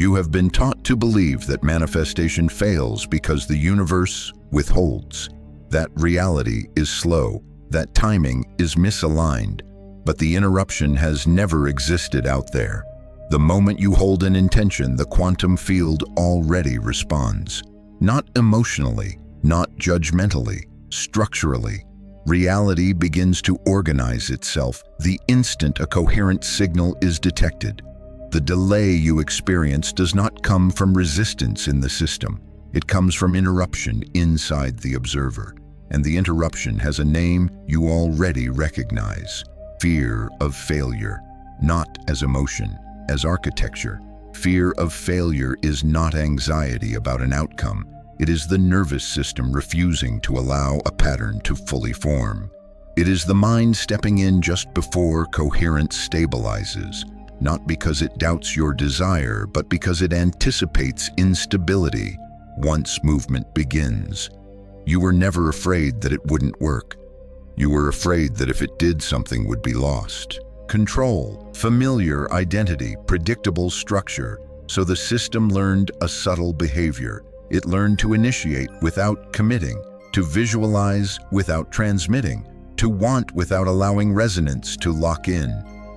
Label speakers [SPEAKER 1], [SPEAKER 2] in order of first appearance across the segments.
[SPEAKER 1] You have been taught to believe that manifestation fails because the universe withholds, that reality is slow, that timing is misaligned. But the interruption has never existed out there. The moment you hold an intention, the quantum field already responds. Not emotionally, not judgmentally, structurally. Reality begins to organize itself the instant a coherent signal is detected. The delay you experience does not come from resistance in the system. It comes from interruption inside the observer. And the interruption has a name you already recognize: fear of failure. Not as emotion, as architecture. Fear of failure is not anxiety about an outcome. It is the nervous system refusing to allow a pattern to fully form. It is the mind stepping in just before coherence stabilizes, not because it doubts your desire, but because it anticipates instability once movement begins. You were never afraid that it wouldn't work. You were afraid that if it did, something would be lost. Control, familiar identity, predictable structure. So the system learned a subtle behavior. It learned to initiate without committing, to visualize without transmitting, to want without allowing resonance to lock in.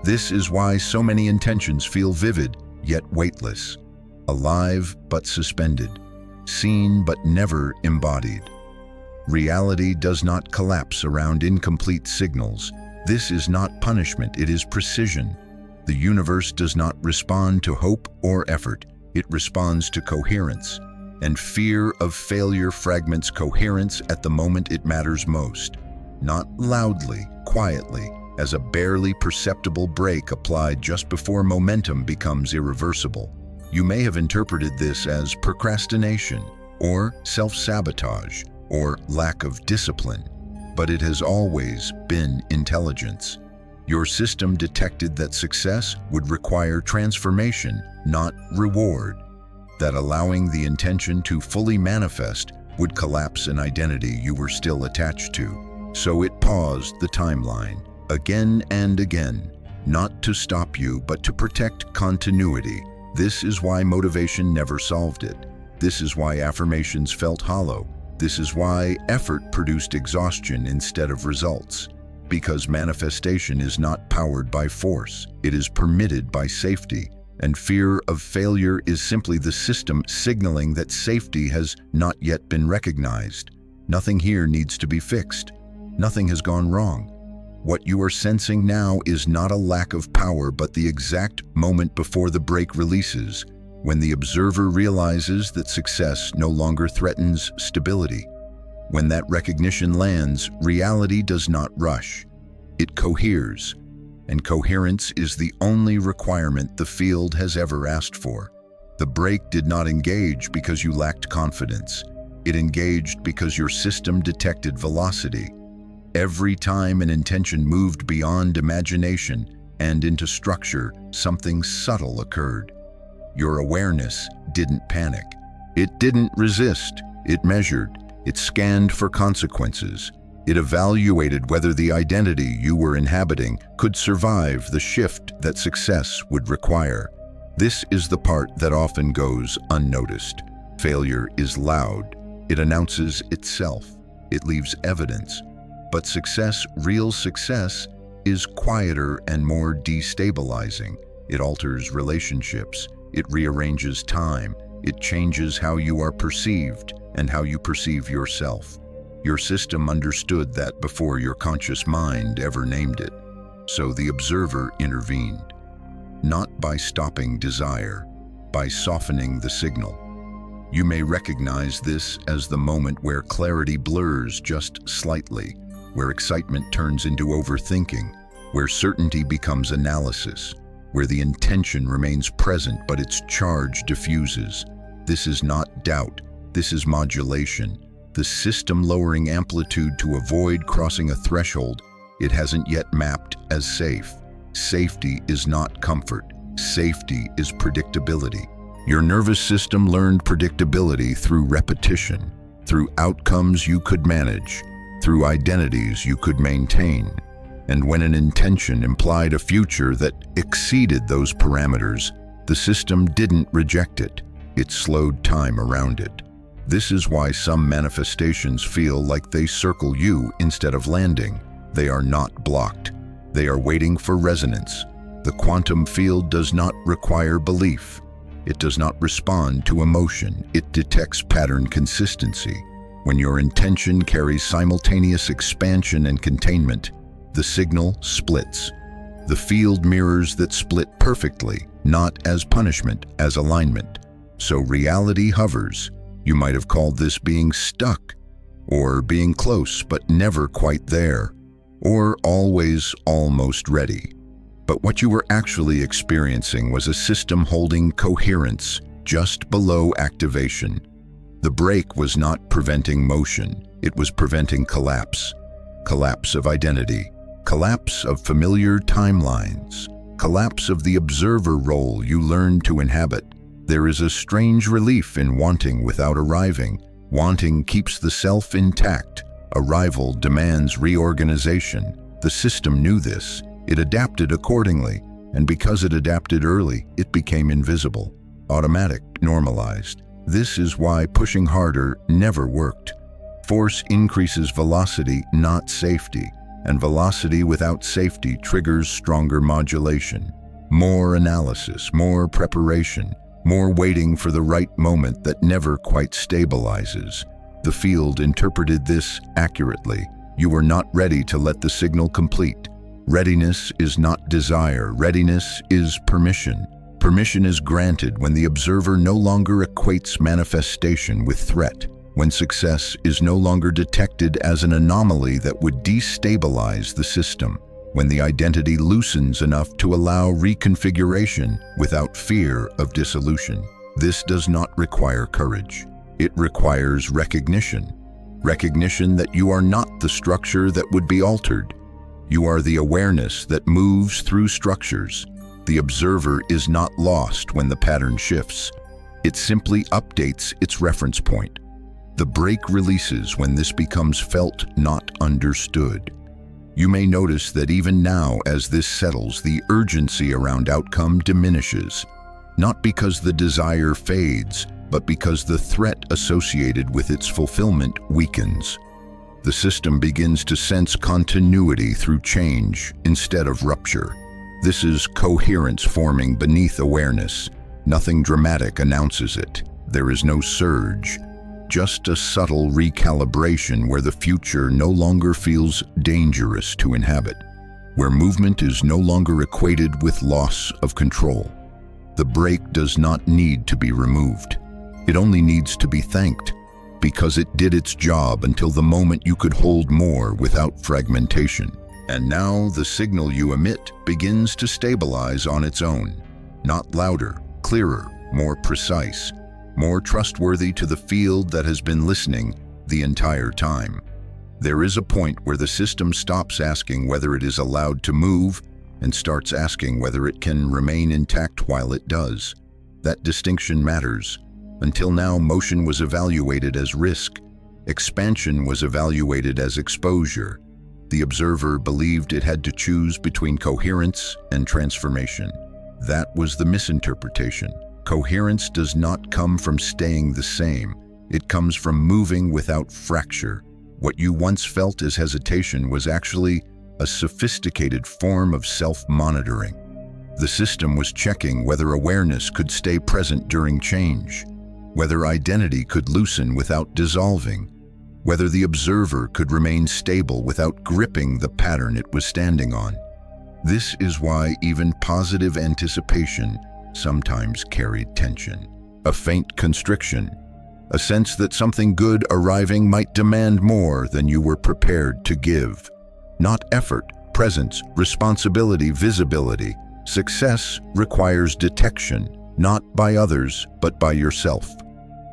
[SPEAKER 1] This is why so many intentions feel vivid, yet weightless, alive but suspended, seen but never embodied. Reality does not collapse around incomplete signals. This is not punishment, it is precision. The universe does not respond to hope or effort, it responds to coherence. And fear of failure fragments coherence at the moment it matters most. Not loudly, quietly, as a barely perceptible break applied just before momentum becomes irreversible. You may have interpreted this as procrastination, or self-sabotage, or lack of discipline, but it has always been intelligence. Your system detected that success would require transformation, not reward. That allowing the intention to fully manifest would collapse an identity you were still attached to. So it paused the timeline, again and again, not to stop you, but to protect continuity. This is why motivation never solved it. This is why affirmations felt hollow. This is why effort produced exhaustion instead of results. Because manifestation is not powered by force, it is permitted by safety. And fear of failure is simply the system signaling that safety has not yet been recognized. Nothing here needs to be fixed. Nothing has gone wrong. What you are sensing now is not a lack of power, but the exact moment before the brake releases, when the observer realizes that success no longer threatens stability. When that recognition lands, reality does not rush. It coheres. And coherence is the only requirement the field has ever asked for. The brake did not engage because you lacked confidence. It engaged because your system detected velocity. Every time an intention moved beyond imagination and into structure, something subtle occurred. Your awareness didn't panic. It didn't resist. It measured. It scanned for consequences. It evaluated whether the identity you were inhabiting could survive the shift that success would require. This is the part that often goes unnoticed. Failure is loud. It announces itself. It leaves evidence. But success, real success, is quieter and more destabilizing. It alters relationships. It rearranges time. It changes how you are perceived and how you perceive yourself. Your system understood that before your conscious mind ever named it. So the observer intervened, not by stopping desire, by softening the signal. You may recognize this as the moment where clarity blurs just slightly, where excitement turns into overthinking, where certainty becomes analysis, where the intention remains present but its charge diffuses. This is not doubt, this is modulation. The system lowering amplitude to avoid crossing a threshold it hasn't yet mapped as safe. Safety is not comfort. Safety is predictability. Your nervous system learned predictability through repetition, through outcomes you could manage, through identities you could maintain. And when an intention implied a future that exceeded those parameters, The system didn't reject it. It slowed time around it. This is why some manifestations feel like they circle you instead of landing. They are not blocked. They are waiting for resonance. The quantum field does not require belief. It does not respond to emotion. It detects pattern consistency. When your intention carries simultaneous expansion and containment, the signal splits. The field mirrors that split perfectly, not as punishment, as alignment. So reality hovers. You might have called this being stuck, or being close but never quite there, or always almost ready. But what you were actually experiencing was a system holding coherence just below activation. The break was not preventing motion, it was preventing collapse. Collapse of identity, collapse of familiar timelines, collapse of the observer role you learned to inhabit. There is a strange relief in wanting without arriving. Wanting keeps the self intact. Arrival demands reorganization. The system knew this. It adapted accordingly, and because it adapted early, it became invisible, automatic, normalized. This is why pushing harder never worked. Force increases velocity, not safety, and velocity without safety triggers stronger modulation. More analysis, more preparation, more waiting for the right moment that never quite stabilizes. The field interpreted this accurately. You were not ready to let the signal complete. Readiness is not desire. Readiness is permission. Permission is granted when the observer no longer equates manifestation with threat, when success is no longer detected as an anomaly that would destabilize the system, when the identity loosens enough to allow reconfiguration without fear of dissolution. This does not require courage. It requires recognition. Recognition that you are not the structure that would be altered. You are the awareness that moves through structures. The observer is not lost when the pattern shifts. It simply updates its reference point. The break releases when this becomes felt, not understood. You may notice that even now, as this settles, the urgency around outcome diminishes. Not because the desire fades, but because the threat associated with its fulfillment weakens. The system begins to sense continuity through change instead of rupture. This is coherence forming beneath awareness. Nothing dramatic announces it. There is no surge, just a subtle recalibration where the future no longer feels dangerous to inhabit, where movement is no longer equated with loss of control. The break does not need to be removed. It only needs to be thanked, because it did its job until the moment you could hold more without fragmentation. And now the signal you emit begins to stabilize on its own. Not louder, clearer, more precise, more trustworthy to the field that has been listening the entire time. There is a point where the system stops asking whether it is allowed to move and starts asking whether it can remain intact while it does. That distinction matters. Until now, motion was evaluated as risk. Expansion was evaluated as exposure. The observer believed it had to choose between coherence and transformation. That was the misinterpretation. Coherence does not come from staying the same. It comes from moving without fracture. What you once felt as hesitation was actually a sophisticated form of self-monitoring. The system was checking whether awareness could stay present during change, whether identity could loosen without dissolving, whether the observer could remain stable without gripping the pattern it was standing on. This is why even positive anticipation sometimes carried tension. A faint constriction, a sense that something good arriving might demand more than you were prepared to give. Not effort, presence, responsibility, visibility. Success requires detection, not by others, but by yourself.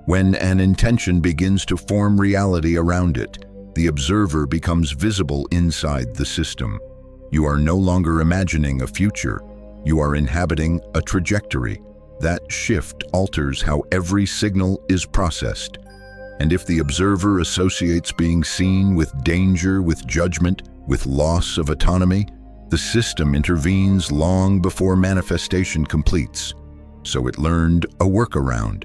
[SPEAKER 1] When an intention begins to form reality around it, the observer becomes visible inside the system. You are no longer imagining a future. You are inhabiting a trajectory. That shift alters how every signal is processed. And if the observer associates being seen with danger, with judgment, with loss of autonomy, the system intervenes long before manifestation completes. So it learned a workaround.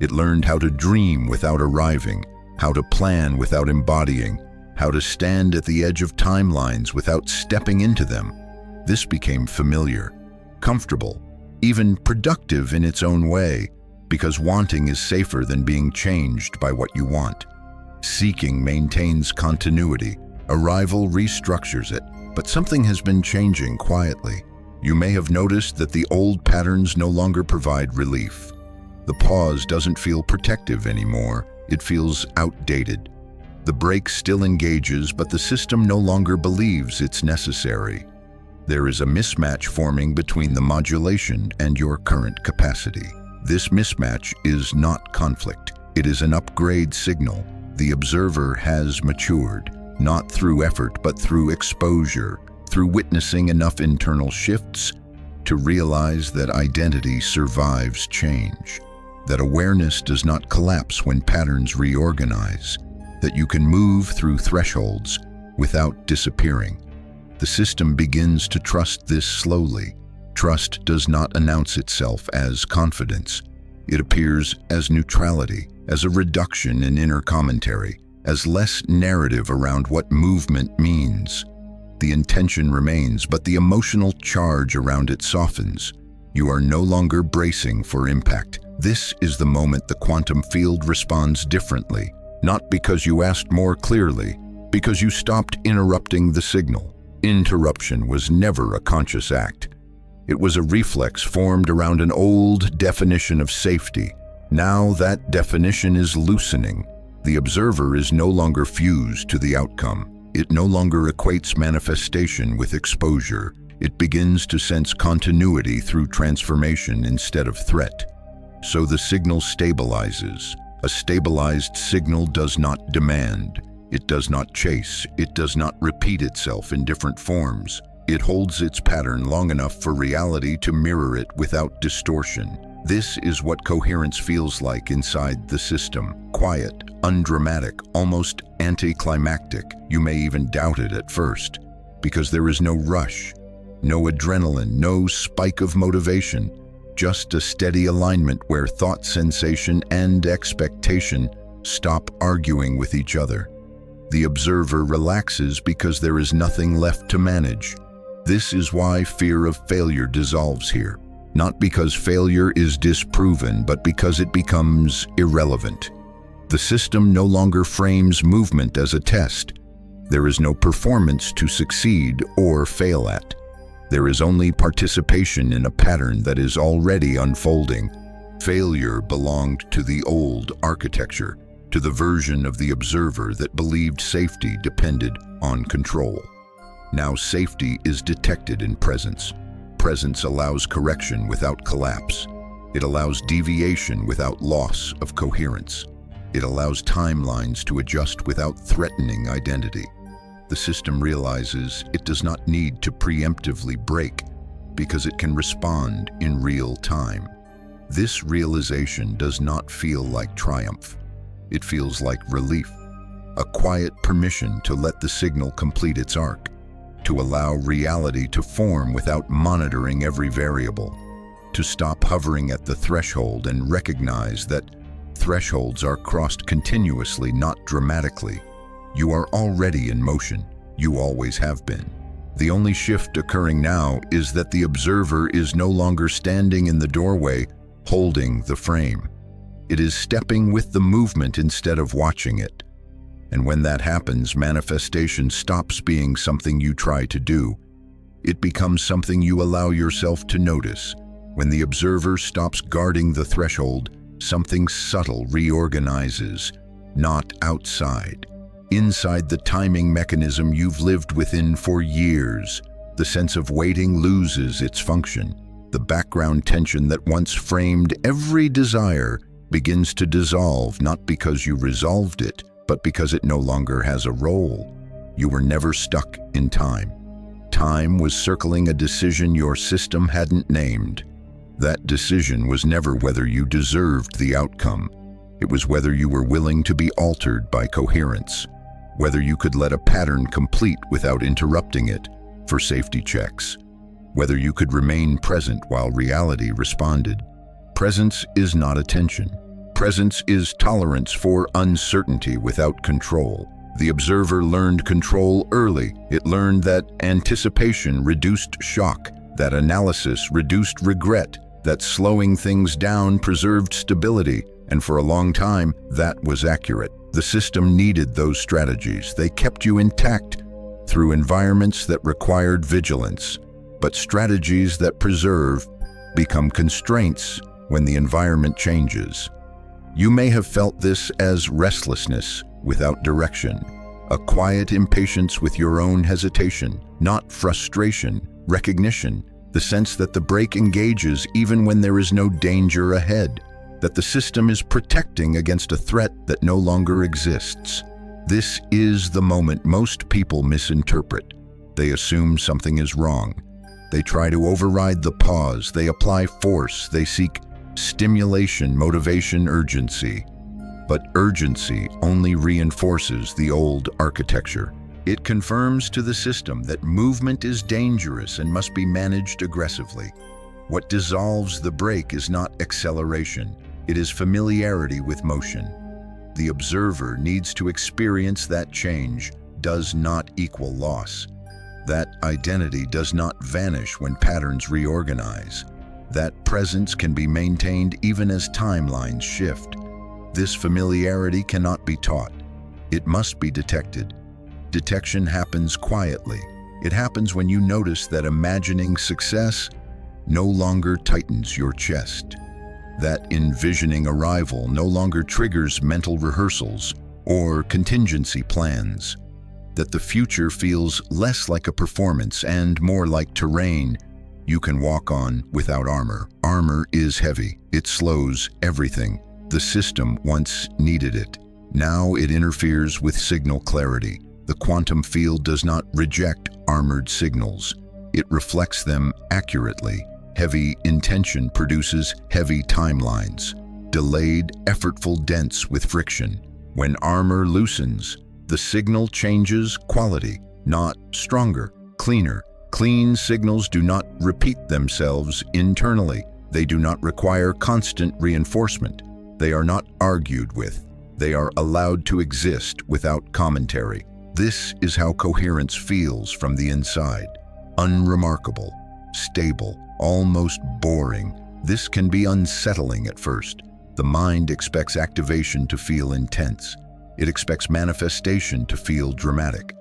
[SPEAKER 1] It learned how to dream without arriving, how to plan without embodying, how to stand at the edge of timelines without stepping into them. This became familiar, comfortable, even productive in its own way, because wanting is safer than being changed by what you want. Seeking maintains continuity. Arrival restructures it, but something has been changing quietly. You may have noticed that the old patterns no longer provide relief. The pause doesn't feel protective anymore. It feels outdated. The break still engages, but the system no longer believes it's necessary. There is a mismatch forming between the modulation and your current capacity. This mismatch is not conflict. It is an upgrade signal. The observer has matured, not through effort, but through exposure, through witnessing enough internal shifts to realize that identity survives change, that awareness does not collapse when patterns reorganize, that you can move through thresholds without disappearing. The system begins to trust this slowly. Trust does not announce itself as confidence. It appears as neutrality, as a reduction in inner commentary, as less narrative around what movement means. The intention remains, but the emotional charge around it softens. You are no longer bracing for impact. This is the moment the quantum field responds differently, not because you asked more clearly, because you stopped interrupting the signal. Interruption was never a conscious act. It was a reflex formed around an old definition of safety. Now that definition is loosening. The observer is no longer fused to the outcome. It no longer equates manifestation with exposure. It begins to sense continuity through transformation instead of threat. So the signal stabilizes. A stabilized signal does not demand. It does not chase. It does not repeat itself in different forms. It holds its pattern long enough for reality to mirror it without distortion. This is what coherence feels like inside the system. Quiet, undramatic, almost anticlimactic. You may even doubt it at first, because there is no rush, no adrenaline, no spike of motivation, just a steady alignment where thought, sensation, and expectation stop arguing with each other. The observer relaxes because there is nothing left to manage. This is why fear of failure dissolves here. Not because failure is disproven, but because it becomes irrelevant. The system no longer frames movement as a test. There is no performance to succeed or fail at. There is only participation in a pattern that is already unfolding. Failure belonged to the old architecture, to the version of the observer that believed safety depended on control. Now safety is detected in presence. Presence allows correction without collapse. It allows deviation without loss of coherence. It allows timelines to adjust without threatening identity. The system realizes it does not need to preemptively break because it can respond in real time. This realization does not feel like triumph. It feels like relief, a quiet permission to let the signal complete its arc, to allow reality to form without monitoring every variable, to stop hovering at the threshold and recognize that thresholds are crossed continuously, not dramatically. You are already in motion. You always have been. The only shift occurring now is that the observer is no longer standing in the doorway, holding the frame. It is stepping with the movement instead of watching it. And when that happens, manifestation stops being something you try to do. It becomes something you allow yourself to notice. When the observer stops guarding the threshold, something subtle reorganizes, not outside. Inside the timing mechanism you've lived within for years, the sense of waiting loses its function. The background tension that once framed every desire begins to dissolve, not because you resolved it, but because it no longer has a role. You were never stuck in time. Time was circling a decision your system hadn't named. That decision was never whether you deserved the outcome. It was whether you were willing to be altered by coherence, whether you could let a pattern complete without interrupting it for safety checks, whether you could remain present while reality responded. Presence is not attention. Presence is tolerance for uncertainty without control. The observer learned control early. It learned that anticipation reduced shock, that analysis reduced regret, that slowing things down preserved stability, and for a long time, that was accurate. The system needed those strategies. They kept you intact through environments that required vigilance. But strategies that preserve become constraints when the environment changes. You may have felt this as restlessness without direction, a quiet impatience with your own hesitation, not frustration, recognition, the sense that the brake engages even when there is no danger ahead, that the system is protecting against a threat that no longer exists. This is the moment most people misinterpret. They assume something is wrong. They try to override the pause. They apply force. They seek stimulation, motivation, urgency. But urgency only reinforces the old architecture. It confirms to the system that movement is dangerous and must be managed aggressively. What dissolves the brake is not acceleration. It is familiarity with motion. The observer needs to experience that change does not equal loss. That identity does not vanish when patterns reorganize. That presence can be maintained even as timelines shift. This familiarity cannot be taught. It must be detected. Detection happens quietly. It happens when you notice that imagining success no longer tightens your chest. That envisioning arrival no longer triggers mental rehearsals or contingency plans. That the future feels less like a performance and more like terrain you can walk on without armor. Armor is heavy. It slows everything. The system once needed it. Now it interferes with signal clarity. The quantum field does not reject armored signals. It reflects them accurately. Heavy intention produces heavy timelines. Delayed, effortful, dense with friction. When armor loosens, the signal changes quality, not stronger, cleaner. Clean signals do not repeat themselves internally. They do not require constant reinforcement. They are not argued with. They are allowed to exist without commentary. This is how coherence feels from the inside. Unremarkable, stable, almost boring. This can be unsettling at first. The mind expects activation to feel intense. It expects manifestation to feel dramatic.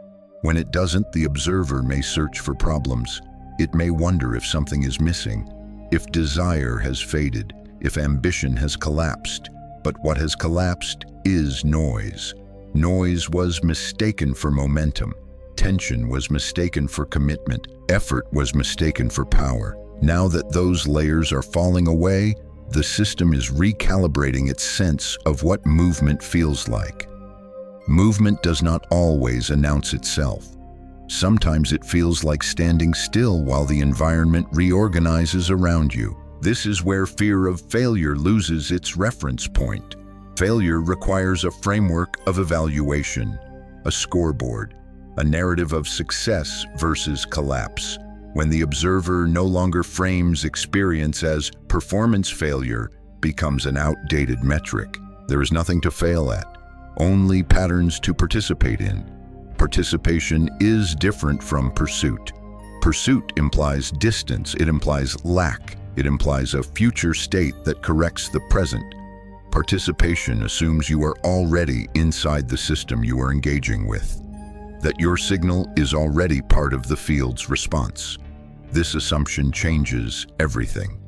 [SPEAKER 1] When it doesn't, the observer may search for problems. It may wonder if something is missing, if desire has faded, if ambition has collapsed. But what has collapsed is noise. Noise was mistaken for momentum. Tension was mistaken for commitment. Effort was mistaken for power. Now that those layers are falling away, the system is recalibrating its sense of what movement feels like. Movement does not always announce itself. Sometimes it feels like standing still while the environment reorganizes around you. This is where fear of failure loses its reference point. Failure requires a framework of evaluation, a scoreboard, a narrative of success versus collapse. When the observer no longer frames experience as performance, failure becomes an outdated metric. There is nothing to fail at, only patterns to participate in. Participation is different from pursuit. Pursuit implies distance, it implies lack, it implies a future state that corrects the present. Participation assumes you are already inside the system you are engaging with, that your signal is already part of the field's response. This assumption changes everything.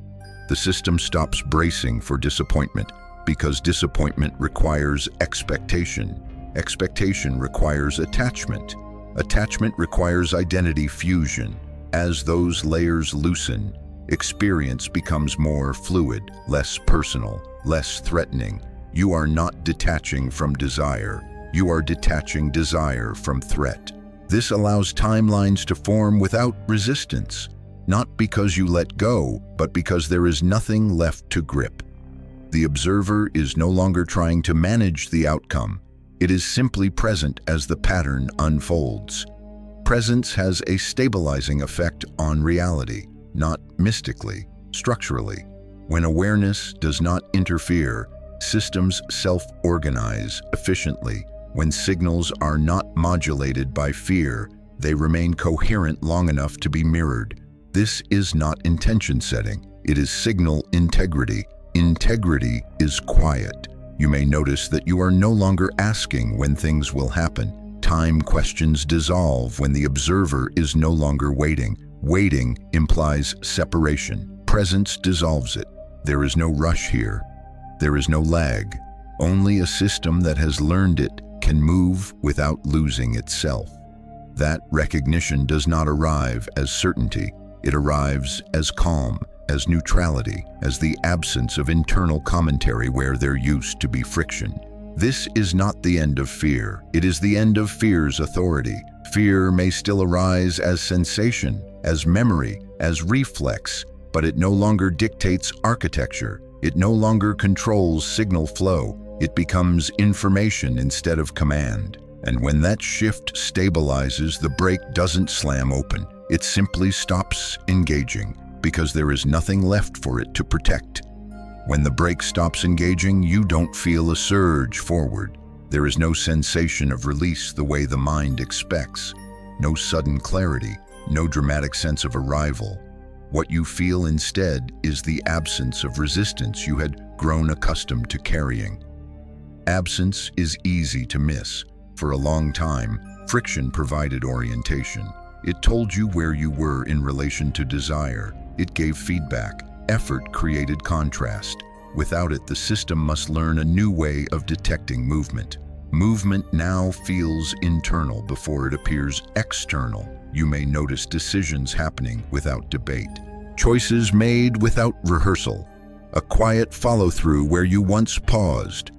[SPEAKER 1] The system stops bracing for disappointment because disappointment requires expectation. Expectation requires attachment. Attachment requires identity fusion. As those layers loosen, experience becomes more fluid, less personal, less threatening. You are not detaching from desire. You are detaching desire from threat. This allows timelines to form without resistance, not because you let go, but because there is nothing left to grip. The observer is no longer trying to manage the outcome. It is simply present as the pattern unfolds. Presence has a stabilizing effect on reality, not mystically, structurally. When awareness does not interfere, systems self-organize efficiently. When signals are not modulated by fear, they remain coherent long enough to be mirrored. This is not intention setting, it is signal integrity. Integrity is quiet. You may notice that you are no longer asking when things will happen. Time questions dissolve when the observer is no longer waiting. Waiting implies separation. Presence dissolves it. There is no rush here. There is no lag. Only a system that has learned it can move without losing itself. That recognition does not arrive as certainty. It arrives as calm, as neutrality, as the absence of internal commentary where there used to be friction. This is not the end of fear. It is the end of fear's authority. Fear may still arise as sensation, as memory, as reflex, but it no longer dictates architecture. It no longer controls signal flow. It becomes information instead of command. And when that shift stabilizes, the brake doesn't slam open. It simply stops engaging, because there is nothing left for it to protect. When the brake stops engaging, you don't feel a surge forward. There is no sensation of release the way the mind expects. No sudden clarity, no dramatic sense of arrival. What you feel instead is the absence of resistance you had grown accustomed to carrying. Absence is easy to miss. For a long time, friction provided orientation. It told you where you were in relation to desire. It gave feedback. Effort created contrast. Without it, the system must learn a new way of detecting movement. Movement now feels internal before it appears external. You may notice decisions happening without debate. Choices made without rehearsal. A quiet follow-through where you once paused.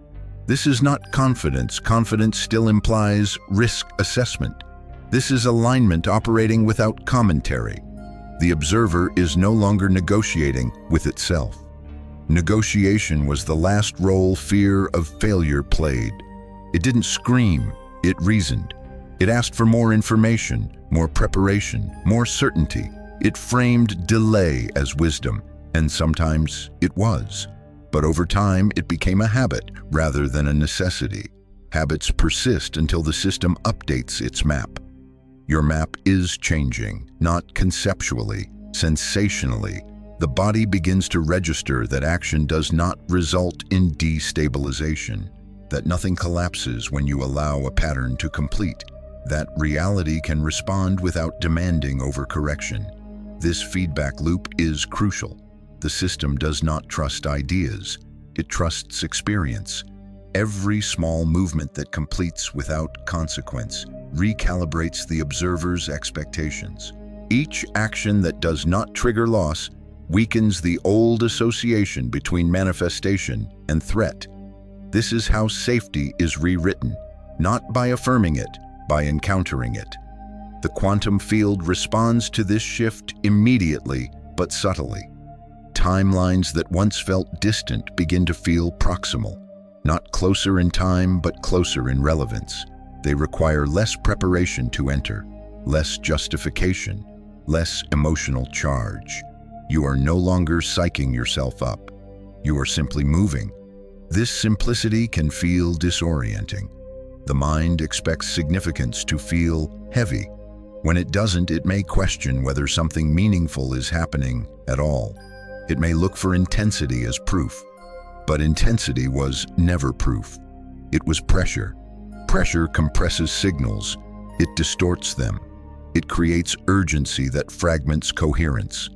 [SPEAKER 1] This is not confidence. Confidence still implies risk assessment. This is alignment operating without commentary. The observer is no longer negotiating with itself. Negotiation was the last role fear of failure played. It didn't scream, it reasoned. It asked for more information, more preparation, more certainty. It framed delay as wisdom, and sometimes it was. But over time, it became a habit rather than a necessity. Habits persist until the system updates its map. Your map is changing, not conceptually, sensationally. The body begins to register that action does not result in destabilization, that nothing collapses when you allow a pattern to complete, that reality can respond without demanding overcorrection. This feedback loop is crucial. The system does not trust ideas, it trusts experience. Every small movement that completes without consequence recalibrates the observer's expectations. Each action that does not trigger loss weakens the old association between manifestation and threat. This is how safety is rewritten, not by affirming it, by encountering it. The quantum field responds to this shift immediately but subtly. Timelines that once felt distant begin to feel proximal, not closer in time but closer in relevance. They require less preparation to enter, less justification, less emotional charge. You are no longer psyching yourself up. You are simply moving. This simplicity can feel disorienting. The mind expects significance to feel heavy. When it doesn't, it may question whether something meaningful is happening at all. It may look for intensity as proof, but intensity was never proof. It was pressure. Pressure compresses signals. It distorts them. It creates urgency that fragments coherence.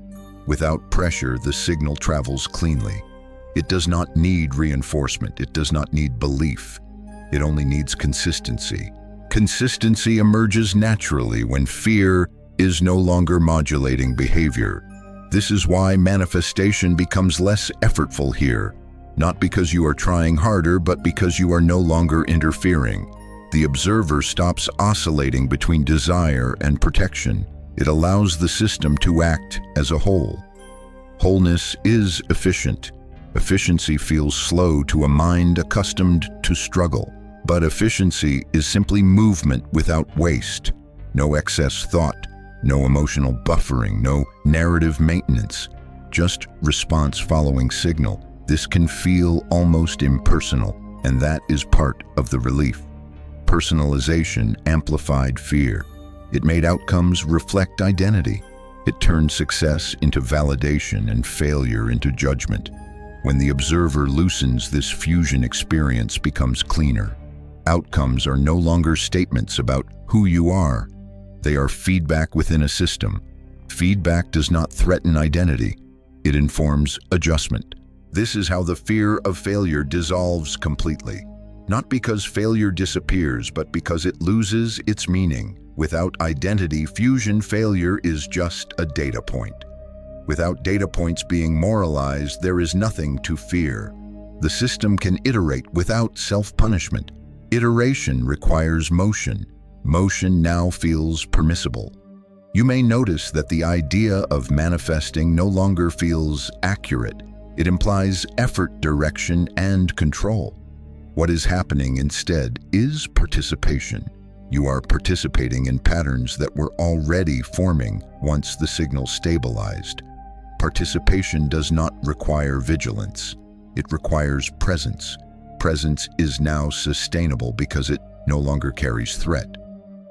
[SPEAKER 1] Without pressure, the signal travels cleanly. It does not need reinforcement. It does not need belief. It only needs consistency. Consistency emerges naturally when fear is no longer modulating behavior. This is why manifestation becomes less effortful here, not because you are trying harder, but because you are no longer interfering. The observer stops oscillating between desire and protection. It allows the system to act as a whole. Wholeness is efficient. Efficiency feels slow to a mind accustomed to struggle. But efficiency is simply movement without waste. No excess thought, no emotional buffering, no narrative maintenance. just response following signal. This can feel almost impersonal, and that is part of the relief. Personalization amplified fear. It made outcomes reflect identity. It turned success into validation and failure into judgment. When the observer loosens, this fusion experience becomes cleaner. Outcomes are no longer statements about who you are. They are feedback within a system. Feedback does not threaten identity. It informs adjustment. This is how the fear of failure dissolves completely. Not because failure disappears, but because it loses its meaning. Without identity, fusion failure is just a data point. Without data points being moralized, there is nothing to fear. The system can iterate without self-punishment. Iteration requires motion. Motion now feels permissible. You may notice that the idea of manifesting no longer feels accurate. It implies effort, direction, and control. What is happening instead is participation. You are participating in patterns that were already forming once the signal stabilized. Participation does not require vigilance. It requires presence. Presence is now sustainable because it no longer carries threat.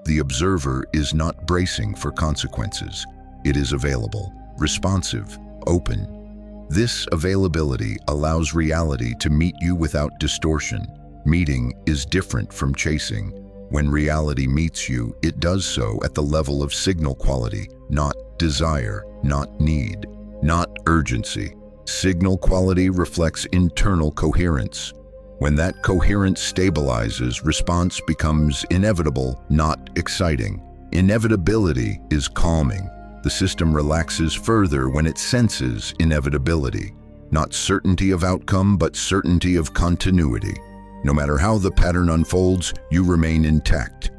[SPEAKER 1] The observer is not bracing for consequences. It is available, responsive, open. This availability allows reality to meet you without distortion. Meeting is different from chasing. When reality meets you, it does so at the level of signal quality, not desire, not need, not urgency. Signal quality reflects internal coherence. When that coherence stabilizes, response becomes inevitable, not exciting. Inevitability is calming. The system relaxes further when it senses inevitability. Not certainty of outcome, but certainty of continuity. No matter how the pattern unfolds, you remain intact.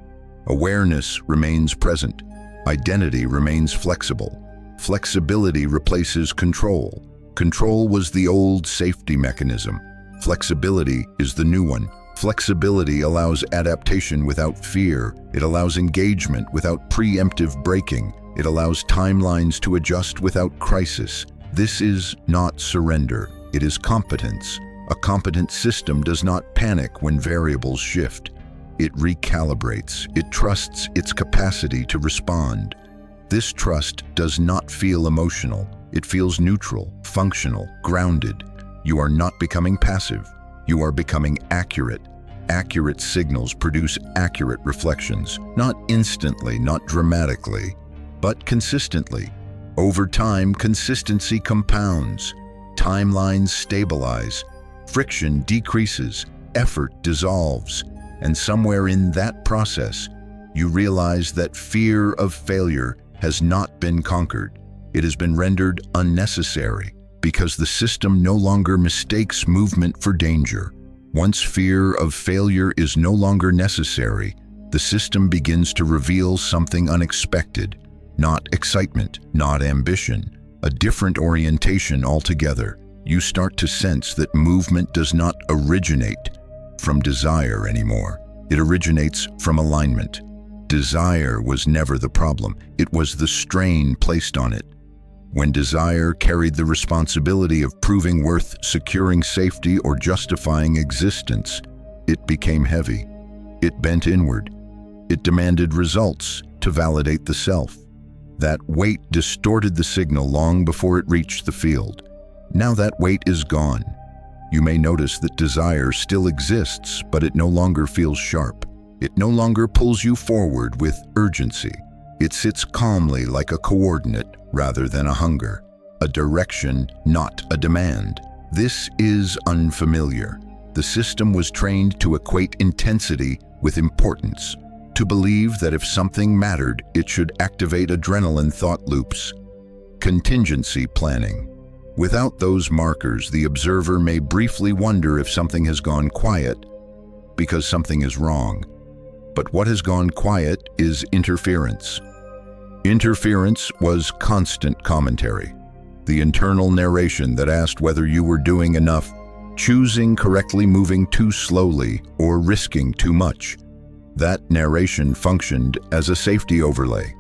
[SPEAKER 1] Awareness remains present. Identity remains flexible. Flexibility replaces control. Control was the old safety mechanism. Flexibility is the new one. Flexibility allows adaptation without fear. It allows engagement without preemptive braking. It allows timelines to adjust without crisis. This is not surrender. It is competence. A competent system does not panic when variables shift. It recalibrates. It trusts its capacity to respond. This trust does not feel emotional. It feels neutral, functional, grounded. You are not becoming passive. You are becoming accurate. Accurate signals produce accurate reflections, not instantly, not dramatically, but consistently. Over time, consistency compounds. Timelines stabilize. Friction decreases. Effort dissolves. And somewhere in that process, you realize that fear of failure has not been conquered. It has been rendered unnecessary because the system no longer mistakes movement for danger. Once fear of failure is no longer necessary, the system begins to reveal something unexpected. Not excitement, not ambition, a different orientation altogether. You start to sense that movement does not originate from desire anymore. It originates from alignment. Desire was never the problem. It was the strain placed on it. When desire carried the responsibility of proving worth, securing safety, or justifying existence, it became heavy. It bent inward. It demanded results to validate the self. That weight distorted the signal long before it reached the field. Now that weight is gone. You may notice that desire still exists, but it no longer feels sharp. It no longer pulls you forward with urgency. It sits calmly like a coordinate rather than a hunger, a direction, not a demand. This is unfamiliar. The system was trained to equate intensity with importance, to believe that if something mattered, it should activate adrenaline thought loops. Contingency planning. Without those markers, the observer may briefly wonder if something has gone quiet because something is wrong. But what has gone quiet is interference. Interference was constant commentary, the internal narration that asked whether you were doing enough, choosing correctly, moving too slowly, or risking too much. That narration functioned as a safety overlay.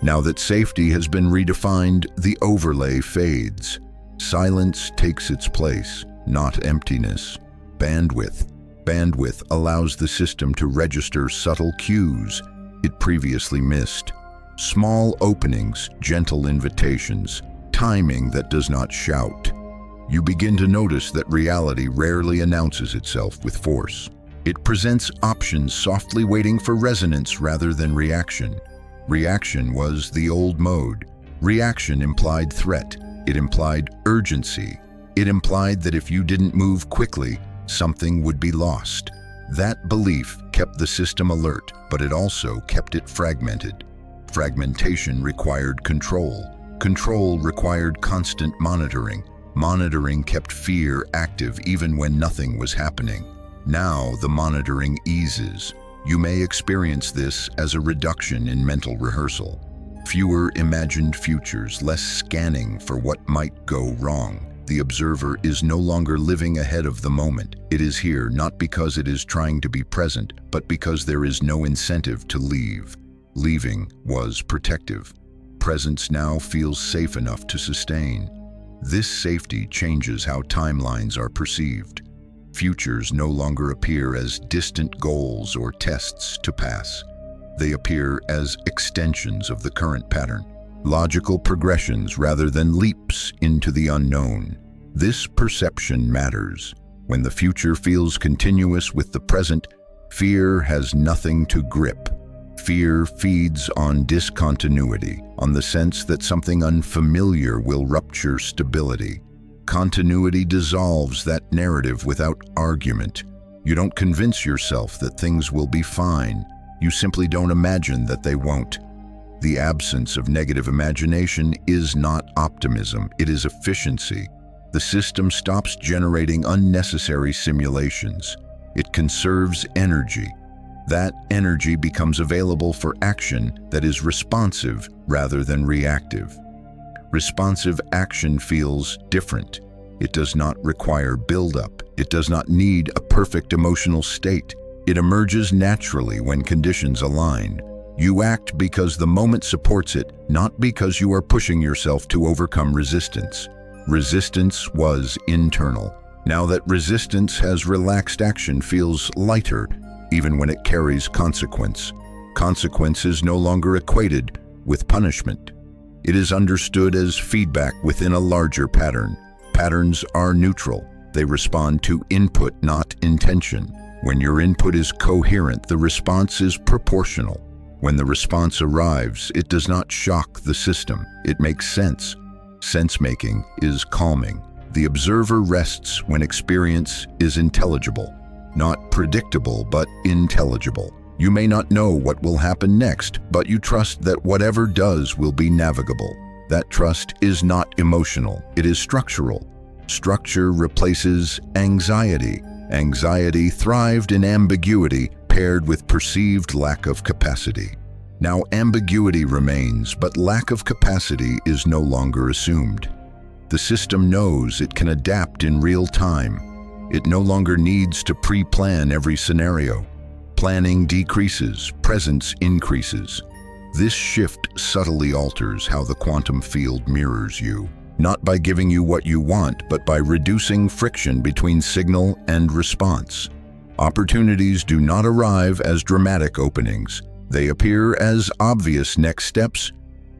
[SPEAKER 1] Now that safety has been redefined, the overlay fades. Silence takes its place, not emptiness. Bandwidth allows the system to register subtle cues it previously missed. Small openings, gentle invitations, timing that does not shout. You begin to notice that reality rarely announces itself with force. It presents options softly waiting for resonance rather than reaction. Reaction was the old mode. Reaction implied threat. It implied urgency. It implied that if you didn't move quickly, something would be lost. That belief kept the system alert, but it also kept it fragmented. Fragmentation required control. Control required constant monitoring. Monitoring kept fear active even when nothing was happening. Now the monitoring eases. You may experience this as a reduction in mental rehearsal. Fewer imagined futures, less scanning for what might go wrong. The observer is no longer living ahead of the moment. It is here not because it is trying to be present, but because there is no incentive to leave. Leaving was protective. Presence now feels safe enough to sustain. This safety changes how timelines are perceived. Futures no longer appear as distant goals or tests to pass. They appear as extensions of the current pattern, logical progressions rather than leaps into the unknown. This perception matters. When the future feels continuous with the present, fear has nothing to grip. Fear feeds on discontinuity, on the sense that something unfamiliar will rupture stability. Continuity dissolves that narrative without argument. You don't convince yourself that things will be fine. You simply don't imagine that they won't. The absence of negative imagination is not optimism, it is efficiency. The system stops generating unnecessary simulations. It conserves energy. That energy becomes available for action that is responsive rather than reactive. Responsive action feels different. It does not require buildup. It does not need a perfect emotional state. It emerges naturally when conditions align. You act because the moment supports it, not because you are pushing yourself to overcome resistance. Resistance was internal. Now that resistance has relaxed, action feels lighter, even when it carries consequence. Consequence is no longer equated with punishment. It is understood as feedback within a larger pattern. Patterns are neutral. They respond to input, not intention. When your input is coherent, the response is proportional. When the response arrives, it does not shock the system. It makes sense. Sense-making is calming. The observer rests when experience is intelligible. Not predictable, but intelligible. You may not know what will happen next, but you trust that whatever does will be navigable. That trust is not emotional, it is structural. Structure replaces anxiety. Anxiety thrived in ambiguity paired with perceived lack of capacity. Now ambiguity remains, but lack of capacity is no longer assumed. The system knows it can adapt in real time. It no longer needs to pre-plan every scenario. Planning decreases, presence increases. This shift subtly alters how the quantum field mirrors you, not by giving you what you want, but by reducing friction between signal and response. Opportunities do not arrive as dramatic openings. They appear as obvious next steps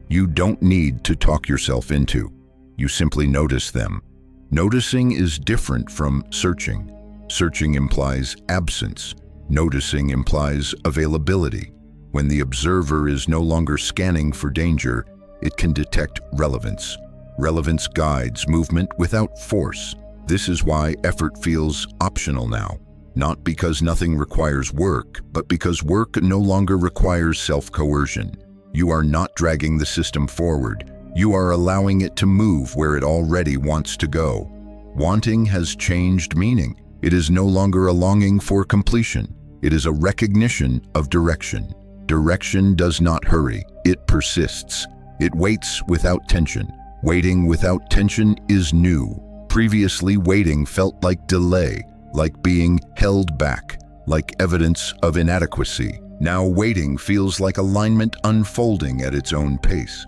[SPEAKER 1] you don't need to talk yourself into. You simply notice them. Noticing is different from searching. Searching implies absence. Noticing implies availability. When the observer is no longer scanning for danger, it can detect relevance. Relevance guides movement without force. This is why effort feels optional now. Not because nothing requires work, but because work no longer requires self-coercion. You are not dragging the system forward. You are allowing it to move where it already wants to go. Wanting has changed meaning. It is no longer a longing for completion. It is a recognition of direction. Direction does not hurry. It persists. It waits without tension. Waiting without tension is new. Previously, waiting felt like delay, like being held back, like evidence of inadequacy. Now waiting feels like alignment unfolding at its own pace.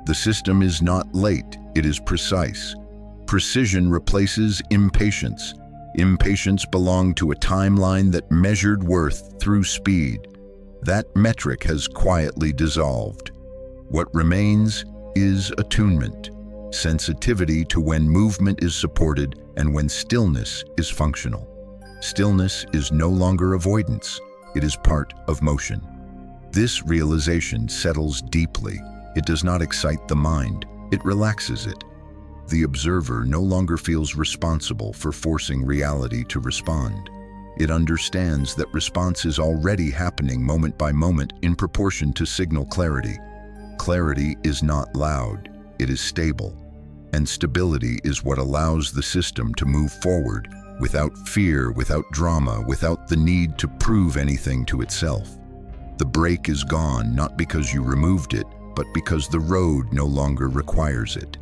[SPEAKER 1] The system is not late, it is precise. Precision replaces impatience. Impatience belonged to a timeline that measured worth through speed. That metric has quietly dissolved. What remains is attunement, sensitivity to when movement is supported and when stillness is functional. Stillness is no longer avoidance, it is part of motion. This realization settles deeply. It does not excite the mind, it relaxes it. The observer no longer feels responsible for forcing reality to respond. It understands that response is already happening moment by moment in proportion to signal clarity. Clarity is not loud, it is stable. And stability is what allows the system to move forward without fear, without drama, without the need to prove anything to itself. The brake is gone not because you removed it, but because the road no longer requires it.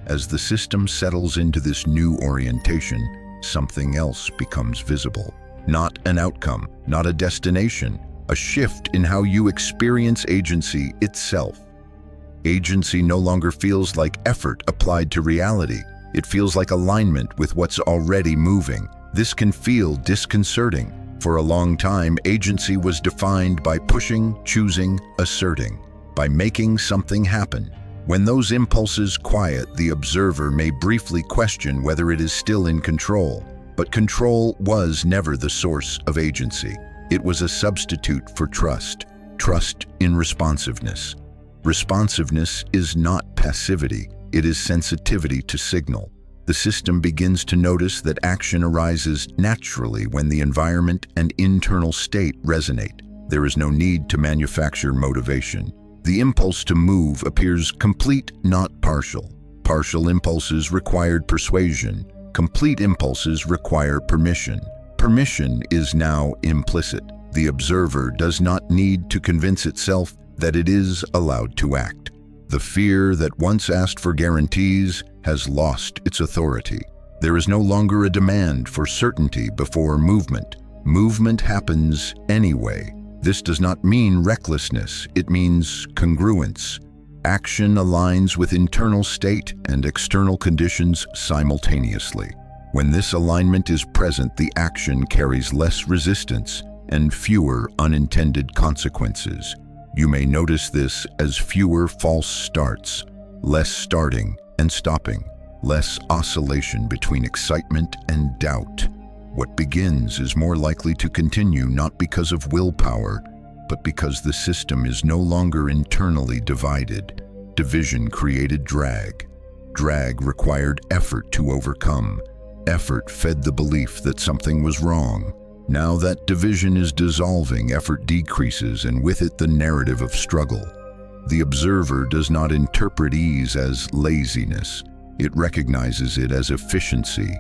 [SPEAKER 1] As the system settles into this new orientation, something else becomes visible. Not an outcome, not a destination, a shift in how you experience agency itself. Agency no longer feels like effort applied to reality. It feels like alignment with what's already moving. This can feel disconcerting. For a long time, agency was defined by pushing, choosing, asserting, by making something happen. When those impulses quiet, the observer may briefly question whether it is still in control. But control was never the source of agency. It was a substitute for trust. Trust in responsiveness. Responsiveness is not passivity, it is sensitivity to signal. The system begins to notice that action arises naturally when the environment and internal state resonate. There is no need to manufacture motivation. The impulse to move appears complete, not partial. Partial impulses required persuasion. Complete impulses require permission. Permission is now implicit. The observer does not need to convince itself that it is allowed to act. The fear that once asked for guarantees has lost its authority. There is no longer a demand for certainty before movement. Movement happens anyway. This does not mean recklessness, it means congruence. Action aligns with internal state and external conditions simultaneously. When this alignment is present, the action carries less resistance and fewer unintended consequences. You may notice this as fewer false starts, less starting and stopping, less oscillation between excitement and doubt. What begins is more likely to continue not because of willpower, but because the system is no longer internally divided. Division created drag. Drag required effort to overcome. Effort fed the belief that something was wrong. Now that division is dissolving, effort decreases, and with it the narrative of struggle. The observer does not interpret ease as laziness. It recognizes it as efficiency.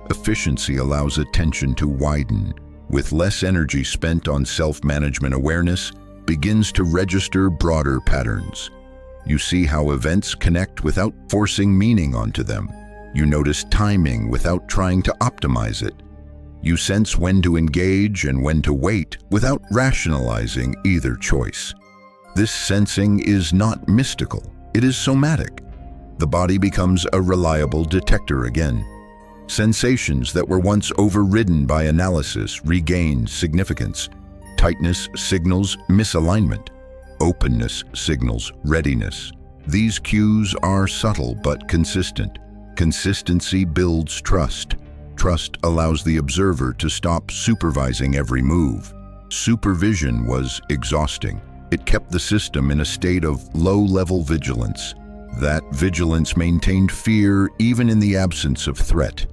[SPEAKER 1] Efficiency allows attention to widen. With less energy spent on self-management, awareness begins to register broader patterns. You see how events connect without forcing meaning onto them. You notice timing without trying to optimize it. You sense when to engage and when to wait without rationalizing either choice. This sensing is not mystical, it is somatic. The body becomes a reliable detector again. Sensations that were once overridden by analysis regain significance. Tightness signals misalignment. Openness signals readiness. These cues are subtle but consistent. Consistency builds trust. Trust allows the observer to stop supervising every move. Supervision was exhausting. It kept the system in a state of low-level vigilance. That vigilance maintained fear even in the absence of threat.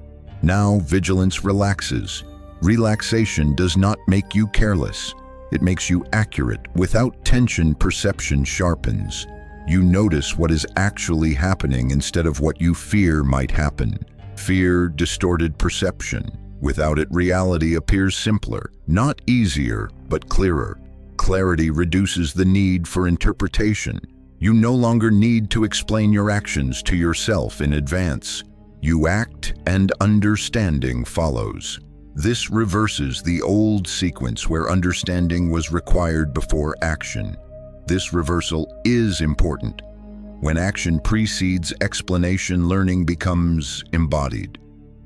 [SPEAKER 1] Now vigilance relaxes. Relaxation does not make you careless. It makes you accurate. Without tension, perception sharpens. You notice what is actually happening instead of what you fear might happen. Fear distorted perception. Without it, reality appears simpler, not easier, but clearer. Clarity reduces the need for interpretation. You no longer need to explain your actions to yourself in advance. You act and understanding follows. This reverses the old sequence where understanding was required before action. This reversal is important. When action precedes explanation, learning becomes embodied.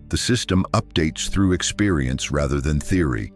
[SPEAKER 1] The system updates through experience rather than theory.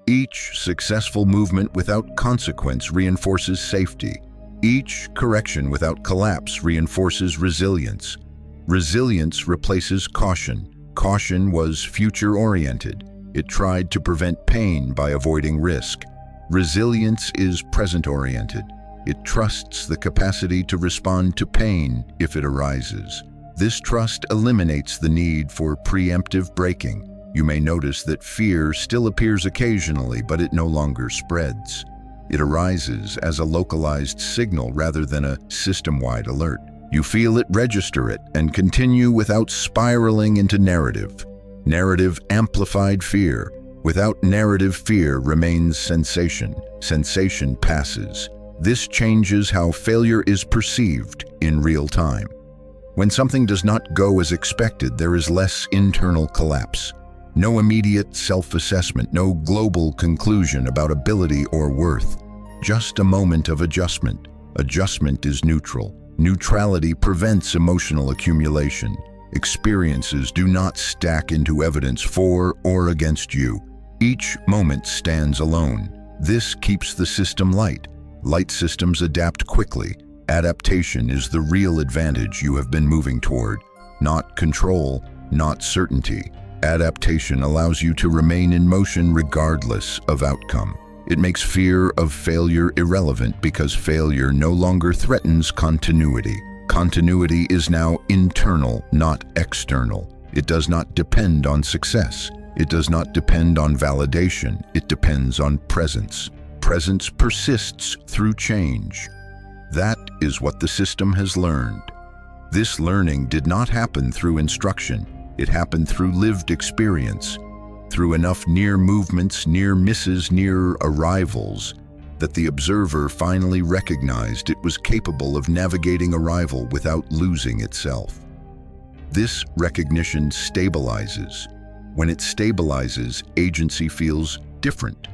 [SPEAKER 1] Each successful movement without consequence reinforces safety. Each correction without collapse reinforces resilience. Resilience replaces caution. Caution was future-oriented. It tried to prevent pain by avoiding risk. Resilience is present-oriented. It trusts the capacity to respond to pain if it arises. This trust eliminates the need for preemptive braking. You may notice that fear still appears occasionally, but it no longer spreads. It arises as a localized signal rather than a system-wide alert. You feel it, register it, and continue without spiraling into narrative. Narrative amplified fear. Without narrative, fear remains sensation. Sensation passes. This changes how failure is perceived in real time. When something does not go as expected, there is less internal collapse. No immediate self-assessment, no global conclusion about ability or worth. Just a moment of adjustment. Adjustment is neutral. Neutrality prevents emotional accumulation. Experiences do not stack into evidence for or against you. Each moment stands alone. This keeps the system light. Light systems adapt quickly. Adaptation is the real advantage you have been moving toward. Not control, not certainty. Adaptation allows you to remain in motion regardless of outcome. It makes fear of failure irrelevant because failure no longer threatens continuity. Continuity is now internal, not external. It does not depend on success. It does not depend on validation. It depends on presence. Presence persists through change. That is what the system has learned. This learning did not happen through instruction. It happened through lived experience, through enough near movements, near misses, near arrivals, that the observer finally recognized it was capable of navigating arrival without losing itself. This recognition stabilizes. When it stabilizes, agency feels different.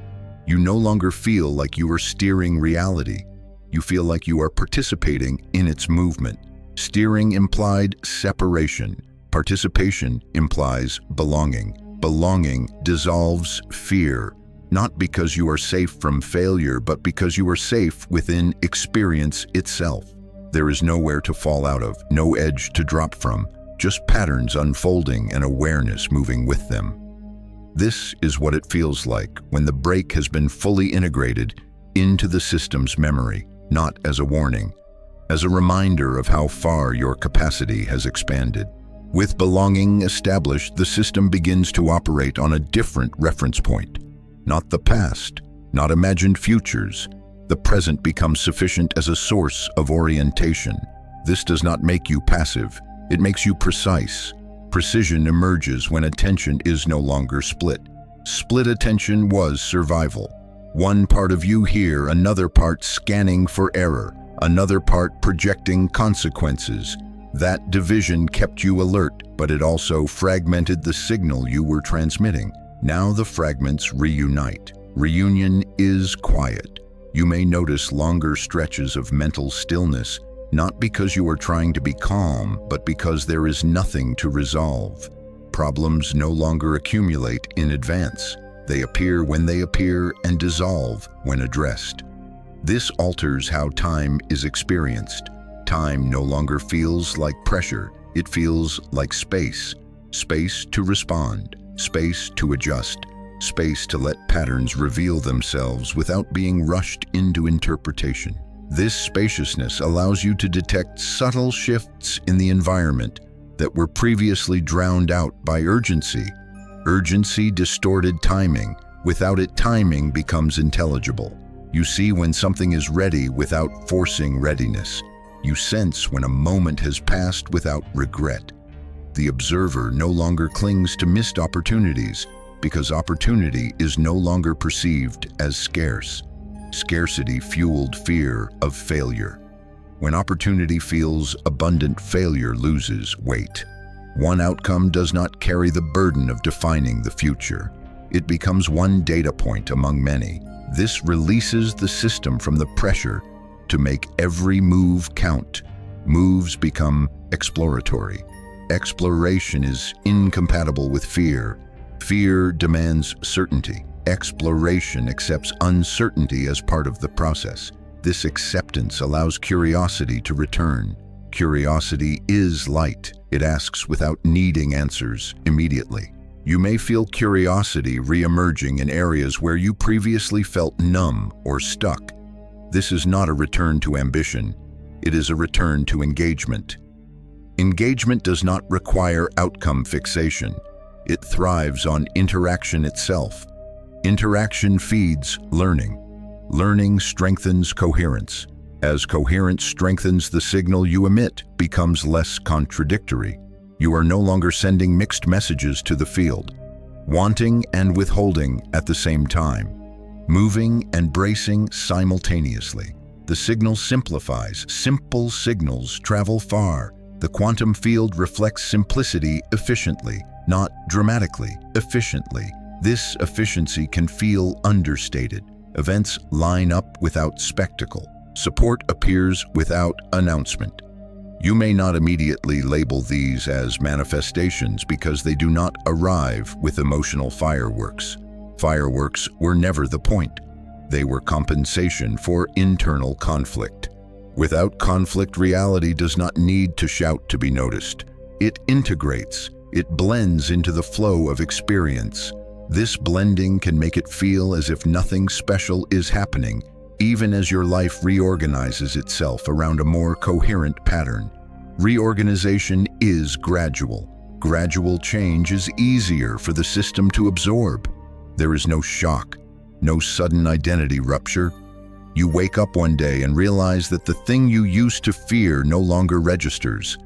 [SPEAKER 1] You no longer feel like you are steering reality. You feel like you are participating in its movement. Steering implied separation. Participation implies belonging. Belonging dissolves fear, not because you are safe from failure, but because you are safe within experience itself. There is nowhere to fall out of, no edge to drop from, just patterns unfolding and awareness moving with them. This is what it feels like when the break has been fully integrated into the system's memory, not as a warning, as a reminder of how far your capacity has expanded. With belonging established, the system begins to operate on a different reference point. Not the past, not imagined futures. The present becomes sufficient as a source of orientation. This does not make you passive. It makes you precise. Precision emerges when attention is no longer split. Split attention was survival. One part of you here, another part scanning for error, another part projecting consequences. That division kept you alert, but it also fragmented the signal you were transmitting. Now the fragments reunite. Reunion is quiet. You may notice longer stretches of mental stillness, not because you are trying to be calm, but because there is nothing to resolve. Problems no longer accumulate in advance. They appear when they appear and dissolve when addressed. This alters how time is experienced. Time no longer feels like pressure. It feels like space. Space to respond, space to adjust, space to let patterns reveal themselves without being rushed into interpretation. This spaciousness allows you to detect subtle shifts in the environment that were previously drowned out by urgency. Urgency distorted timing. Without it, timing becomes intelligible. You see when something is ready without forcing readiness. You sense when a moment has passed without regret. The observer no longer clings to missed opportunities because opportunity is no longer perceived as scarce. Scarcity fueled fear of failure. When opportunity feels abundant, failure loses weight. One outcome does not carry the burden of defining the future. It becomes one data point among many. This releases the system from the pressure to make every move count. Moves become exploratory. Exploration is incompatible with fear. Fear demands certainty. Exploration accepts uncertainty as part of the process. This acceptance allows curiosity to return. Curiosity is light. It asks without needing answers immediately. You may feel curiosity re-emerging in areas where you previously felt numb or stuck. This is not a return to ambition. It is a return to engagement. Engagement does not require outcome fixation. It thrives on interaction itself. Interaction feeds learning. Learning strengthens coherence. As coherence strengthens, the signal you emit becomes less contradictory. You are no longer sending mixed messages to the field, wanting and withholding at the same time, moving and bracing simultaneously. The signal simplifies. Simple signals travel far. The quantum field reflects simplicity efficiently, not dramatically, efficiently. This efficiency can feel understated. Events line up without spectacle. Support appears without announcement. You may not immediately label these as manifestations because they do not arrive with emotional fireworks. Fireworks were never the point. They were compensation for internal conflict. Without conflict, reality does not need to shout to be noticed. It integrates. It blends into the flow of experience. This blending can make it feel as if nothing special is happening, even as your life reorganizes itself around a more coherent pattern. Reorganization is gradual. Gradual change is easier for the system to absorb. There is no shock, no sudden identity rupture. You wake up one day and realize that the thing you used to fear no longer registers,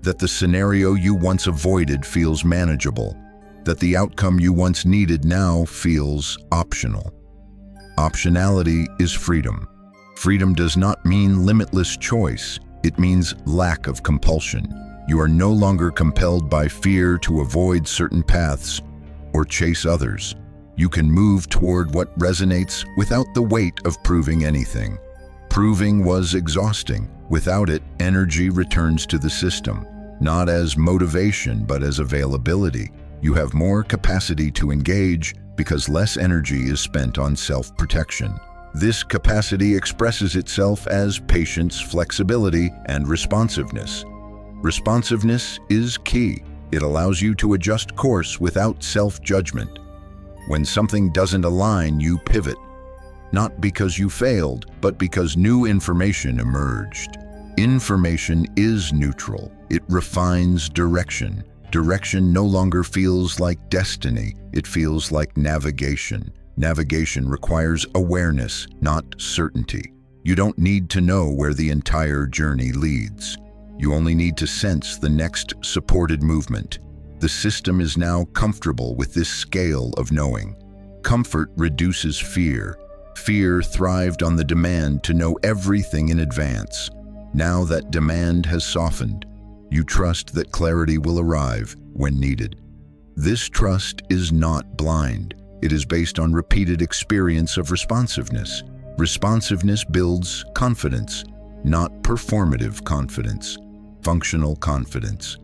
[SPEAKER 1] that the scenario you once avoided feels manageable, that the outcome you once needed now feels optional. Optionality is freedom. Freedom does not mean limitless choice. It means lack of compulsion. You are no longer compelled by fear to avoid certain paths or chase others. You can move toward what resonates without the weight of proving anything. Proving was exhausting. Without it, energy returns to the system, not as motivation but as availability. You have more capacity to engage because less energy is spent on self-protection. This capacity expresses itself as patience, flexibility, and responsiveness. Responsiveness is key. It allows you to adjust course without self-judgment. When something doesn't align, you pivot, not because you failed, but because new information emerged. Information is neutral. It refines direction. Direction no longer feels like destiny. It feels like navigation. Navigation requires awareness, not certainty. You don't need to know where the entire journey leads. You only need to sense the next supported movement. The system is now comfortable with this scale of knowing. Comfort reduces fear. Fear thrived on the demand to know everything in advance. Now that demand has softened, you trust that clarity will arrive when needed. This trust is not blind. It is based on repeated experience of responsiveness. Responsiveness builds confidence, not performative confidence, functional confidence.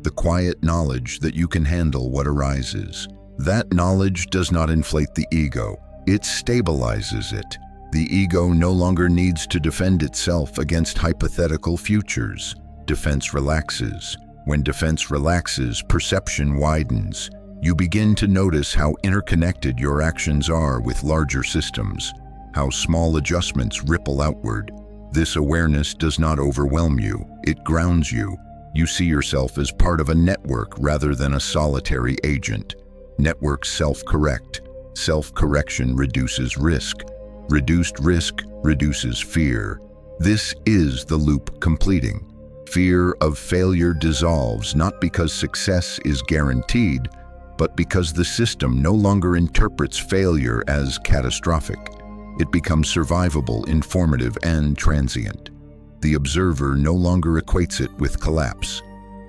[SPEAKER 1] The quiet knowledge that you can handle what arises. That knowledge does not inflate the ego. It stabilizes it. The ego no longer needs to defend itself against hypothetical futures. Defense relaxes. When defense relaxes, perception widens. You begin to notice how interconnected your actions are with larger systems, how small adjustments ripple outward. This awareness does not overwhelm you, it grounds you. You see yourself as part of a network rather than a solitary agent. Networks self-correct. Self-correction reduces risk. Reduced risk reduces fear. This is the loop completing. Fear of failure dissolves not because success is guaranteed, but because the system no longer interprets failure as catastrophic. It becomes survivable, informative, and transient. The observer no longer equates it with collapse.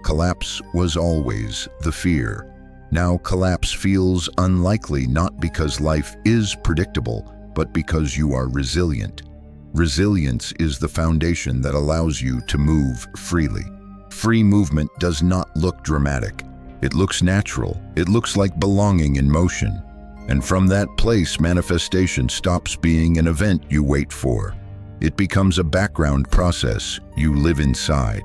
[SPEAKER 1] Collapse was always the fear. Now collapse feels unlikely not because life is predictable, but because you are resilient. Resilience is the foundation that allows you to move freely. Free movement does not look dramatic. It looks natural. It looks like belonging in motion. And from that place, manifestation stops being an event you wait for. It becomes a background process you live inside.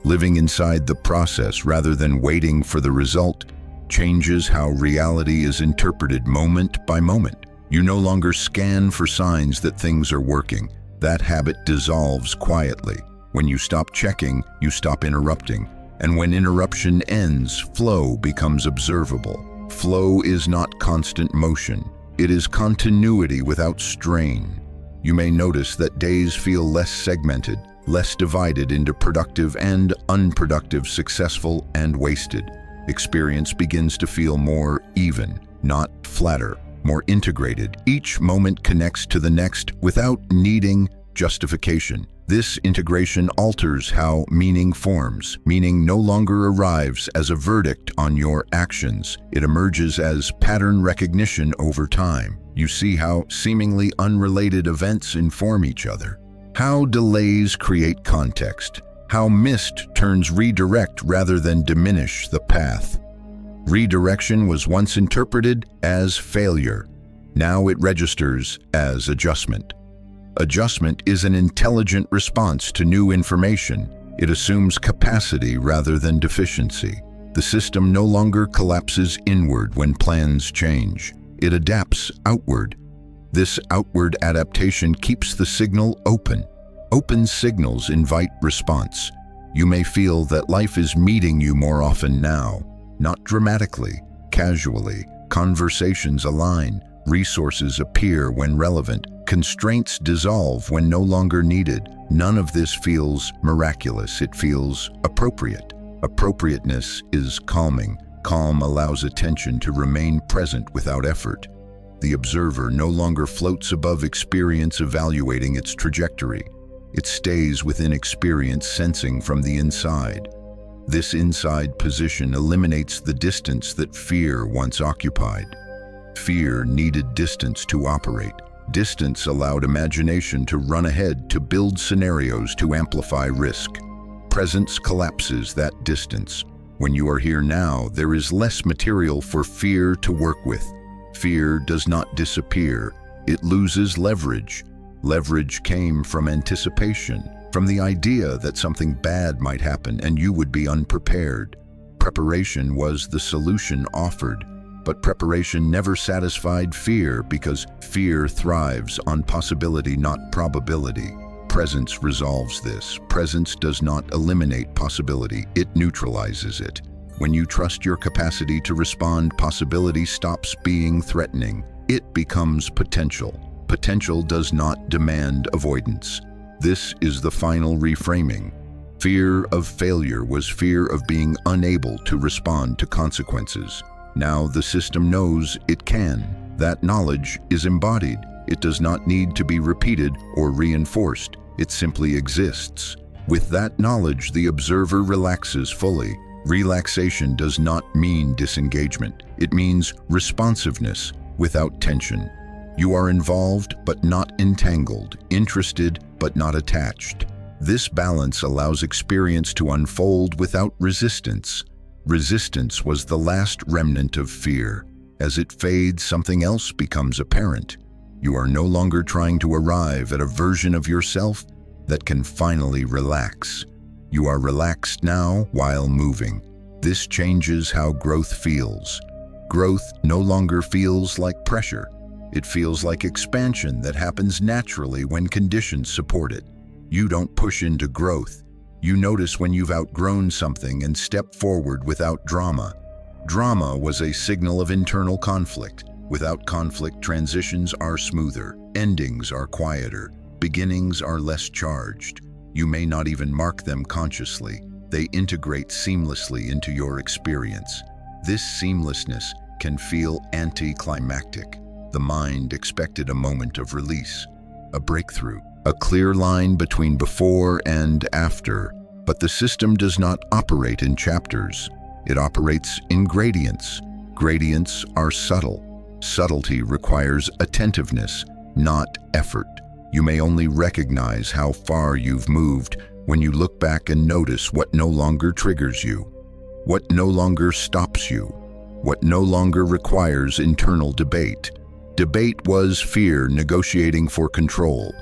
[SPEAKER 1] Living inside the process rather than waiting for the result changes how reality is interpreted moment by moment. You no longer scan for signs that things are working. That habit dissolves quietly. When you stop checking, you stop interrupting. And when interruption ends, flow becomes observable. Flow is not constant motion. It is continuity without strain. You may notice that days feel less segmented, less divided into productive and unproductive, successful and wasted. Experience begins to feel more even, not flatter, more integrated. Each moment connects to the next without needing justification. This integration alters how meaning forms. Meaning no longer arrives as a verdict on your actions. It emerges as pattern recognition over time. You see how seemingly unrelated events inform each other. How delays create context. How missed turns redirect rather than diminish the path. Redirection was once interpreted as failure. Now it registers as adjustment. Adjustment is an intelligent response to new information. It assumes capacity rather than deficiency. The system no longer collapses inward when plans change. It adapts outward. This outward adaptation keeps the signal open. Open signals invite response. You may feel that life is meeting you more often now, not dramatically, casually. Conversations align. Resources appear when relevant. Constraints dissolve when no longer needed. None of this feels miraculous. It feels appropriate. Appropriateness is calming. Calm allows attention to remain present without effort. The observer no longer floats above experience, evaluating its trajectory. It stays within experience, sensing from the inside. This inside position eliminates the distance that fear once occupied. Fear needed distance to operate. Distance allowed imagination to run ahead, to build scenarios, to amplify risk. Presence collapses that distance. When you are here now, there is less material for fear to work with. Fear does not disappear. It loses leverage. Leverage came from anticipation, from the idea that something bad might happen and you would be unprepared. Preparation was the solution offered. But preparation never satisfied fear because fear thrives on possibility, not probability. Presence resolves this. Presence does not eliminate possibility, it neutralizes it. When you trust your capacity to respond, possibility stops being threatening. It becomes potential. Potential does not demand avoidance. This is the final reframing. Fear of failure was fear of being unable to respond to consequences. Now the system knows it can. That knowledge is embodied. It does not need to be repeated or reinforced. It simply exists. With that knowledge, the observer relaxes fully. Relaxation does not mean disengagement. It means responsiveness without tension. You are involved but not entangled, interested but not attached. This balance allows experience to unfold without resistance. Resistance was the last remnant of fear. As it fades, something else becomes apparent. You are no longer trying to arrive at a version of yourself that can finally relax. You are relaxed now while moving. This changes how growth feels. Growth no longer feels like pressure. It feels like expansion that happens naturally when conditions support it. You don't push into growth. You notice when you've outgrown something and step forward without drama. Drama was a signal of internal conflict. Without conflict, transitions are smoother, endings are quieter, beginnings are less charged. You may not even mark them consciously. They integrate seamlessly into your experience. This seamlessness can feel anticlimactic. The mind expected a moment of release, a breakthrough, a clear line between before and after. But the system does not operate in chapters. It operates in gradients. Gradients are subtle. Subtlety requires attentiveness, not effort. You may only recognize how far you've moved when you look back and notice what no longer triggers you, what no longer stops you, what no longer requires internal debate. Debate was fear negotiating for control.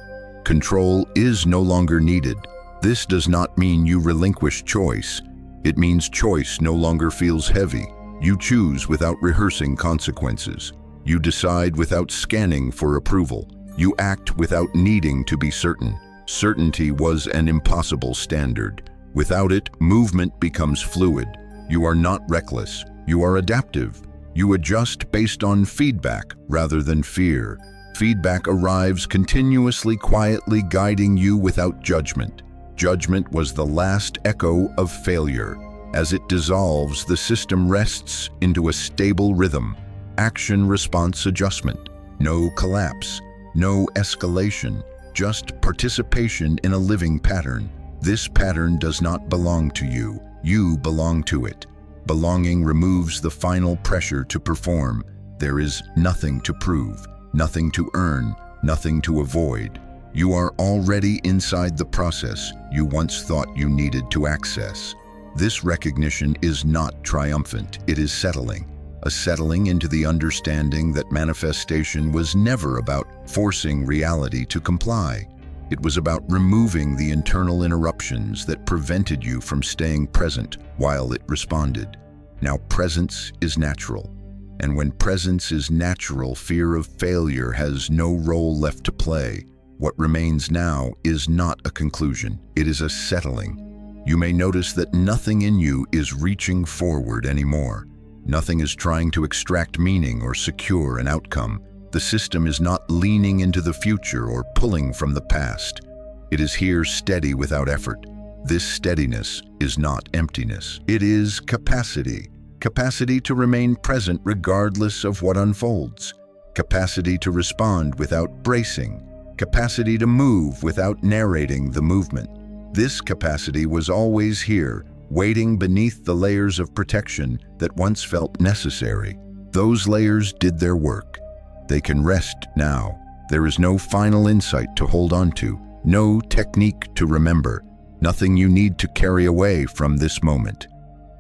[SPEAKER 1] Control is no longer needed. This does not mean you relinquish choice. It means choice no longer feels heavy. You choose without rehearsing consequences. You decide without scanning for approval. You act without needing to be certain. Certainty was an impossible standard. Without it, movement becomes fluid. You are not reckless. You are adaptive. You adjust based on feedback rather than fear. Feedback arrives continuously, quietly guiding you without judgment. Judgment was the last echo of failure. As it dissolves, the system rests into a stable rhythm. Action-response adjustment. No collapse. No escalation. Just participation in a living pattern. This pattern does not belong to you. You belong to it. Belonging removes the final pressure to perform. There is nothing to prove, nothing to earn, nothing to avoid. You are already inside the process you once thought you needed to access. This recognition is not triumphant, it is settling. A settling into the understanding that manifestation was never about forcing reality to comply. It was about removing the internal interruptions that prevented you from staying present while it responded. Now, presence is natural. And when presence is natural, fear of failure has no role left to play. What remains now is not a conclusion, it is a settling. You may notice that nothing in you is reaching forward anymore. Nothing is trying to extract meaning or secure an outcome. The system is not leaning into the future or pulling from the past. It is here steady without effort. This steadiness is not emptiness. It is capacity. Capacity to remain present regardless of what unfolds. Capacity to respond without bracing. Capacity to move without narrating the movement. This capacity was always here, waiting beneath the layers of protection that once felt necessary. Those layers did their work. They can rest now. There is no final insight to hold on to, no technique to remember, nothing you need to carry away from this moment.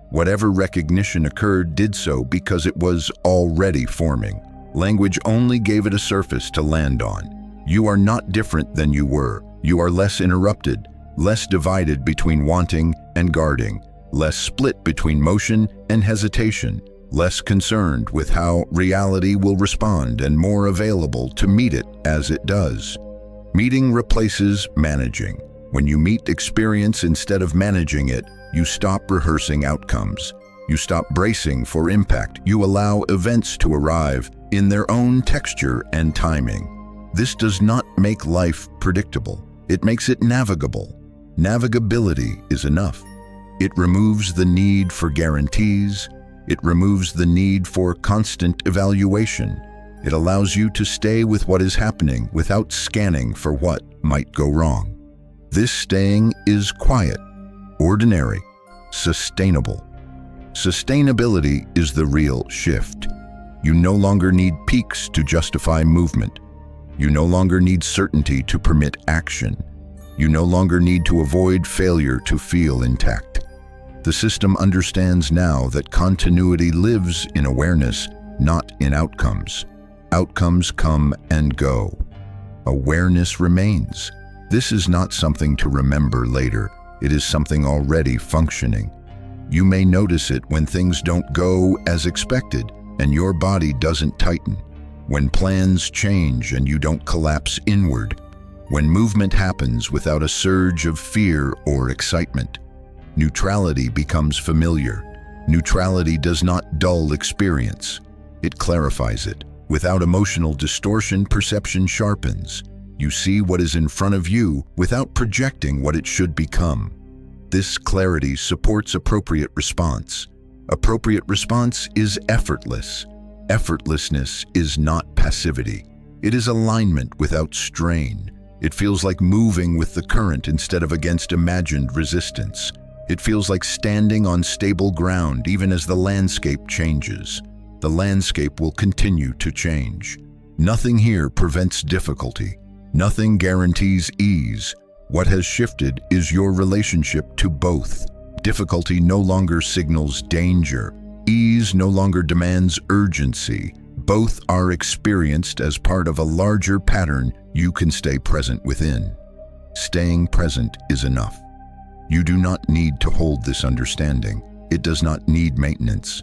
[SPEAKER 1] Whatever recognition occurred did so because it was already forming. Language only gave it a surface to land on. You are not different than you were. You are less interrupted, less divided between wanting and guarding, less split between motion and hesitation, less concerned with how reality will respond and more available to meet it as it does. Meeting replaces managing. When you meet experience instead of managing it, you stop rehearsing outcomes. You stop bracing for impact. You allow events to arrive in their own texture and timing. This does not make life predictable. It makes it navigable. Navigability is enough. It removes the need for guarantees. It removes the need for constant evaluation. It allows you to stay with what is happening without scanning for what might go wrong. This staying is quiet, ordinary, sustainable. Sustainability is the real shift. You no longer need peaks to justify movement. You no longer need certainty to permit action. You no longer need to avoid failure to feel intact. The system understands now that continuity lives in awareness, not in outcomes. Outcomes come and go. Awareness remains. This is not something to remember later. It is something already functioning. You may notice it when things don't go as expected and your body doesn't tighten, when plans change and you don't collapse inward, when movement happens without a surge of fear or excitement. Neutrality becomes familiar. Neutrality does not dull experience. It clarifies it. Without emotional distortion, perception sharpens. You see what is in front of you without projecting what it should become. This clarity supports appropriate response. Appropriate response is effortless. Effortlessness is not passivity. It is alignment without strain. It feels like moving with the current instead of against imagined resistance. It feels like standing on stable ground even as the landscape changes. The landscape will continue to change. Nothing here prevents difficulty. Nothing guarantees ease. What has shifted is your relationship to both. Difficulty no longer signals danger. Ease no longer demands urgency. Both are experienced as part of a larger pattern you can stay present within. Staying present is enough. You do not need to hold this understanding. It does not need maintenance.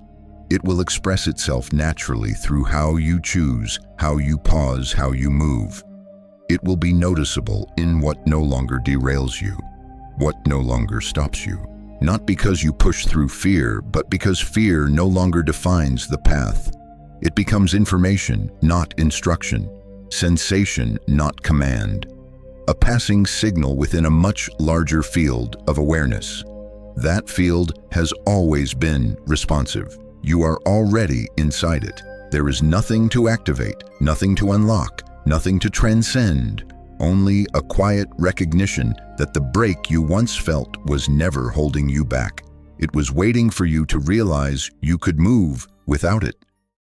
[SPEAKER 1] It will express itself naturally through how you choose, how you pause, how you move. It will be noticeable in what no longer derails you, what no longer stops you. Not because you push through fear, but because fear no longer defines the path. It becomes information, not instruction, sensation, not command, a passing signal within a much larger field of awareness. That field has always been responsive. You are already inside it. There is nothing to activate, nothing to unlock, nothing to transcend, only a quiet recognition that the break you once felt was never holding you back. It was waiting for you to realize you could move without it.